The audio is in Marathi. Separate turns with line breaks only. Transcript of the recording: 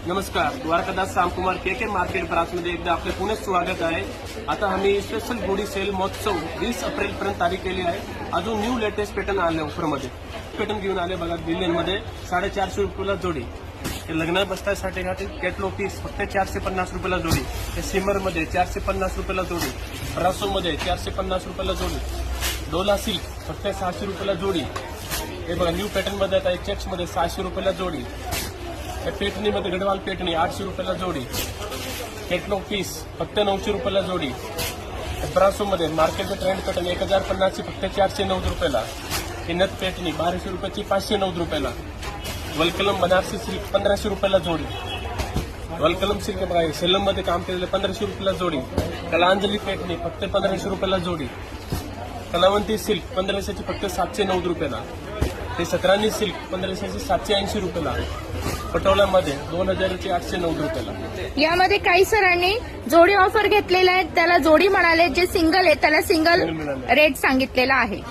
नमस्कार, द्वारकादास रामकुमार के मार्केट ब्रांचमध्ये एकदा आपले पुन्हा स्वागत आहे। आता आम्ही स्पेशल गुढी सेल महोत्सव 20 एप्रिलपर्यंत तारीख केली आहे। अजून न्यू लेटेस्ट पॅटर्न आले ऑफरमध्ये। पॅटर्न घेऊन आले बघा, दिल्लीमध्ये 450 रुपयाला जोडी। हे लग्न बसण्यासाठी कॅटलॉग पीस फक्त 450 रुपयाला जोडी। हे सिमरमध्ये 450 रुपयाला जोडी। ब्रासोमध्ये 450 रुपयाला जोडी। डोला सिल्क फक्त 600 रुपयाला जोडी। हे बघा न्यू पॅटर्नमध्ये आता चेक्समध्ये 600 रुपयाला जोडी। पेटणीमध्ये गडवाल पेटणी 800 रुपयाला जोडी। कॅटलॉग पीस फक्त 900 रुपयाला जोडी। ब्रासोमध्ये मार्केटचं ट्रेंड पॅटर्न 1050 ची फक्त 490 रुपयाला। ही नथ पेटणी 1200 रुपयाची 590 रुपयाला। वलकलम बनारसी सिल्क 1500 रुपयाला जोडी। वलकलम सिल्क बघा सेलममध्ये काम केलेलं 1500 रुपयाला जोडी। कलांजली पेटणी फक्त 1500 रुपयाला जोडी। कलावंती सिल्क 1500 ची फक्त 790 रुपयाला। हे 17 सिल्क 1500 ची 780 रुपयाला। पटोलामध्ये 2000 ची 890 रुपयाला।
यामध्ये काही सरांनी जोडी ऑफर घेतलेल्या आहेत, त्याला जोडी म्हणाले, जे सिंगल आहे त्याला सिंगल रेट सांगितलेला आहे।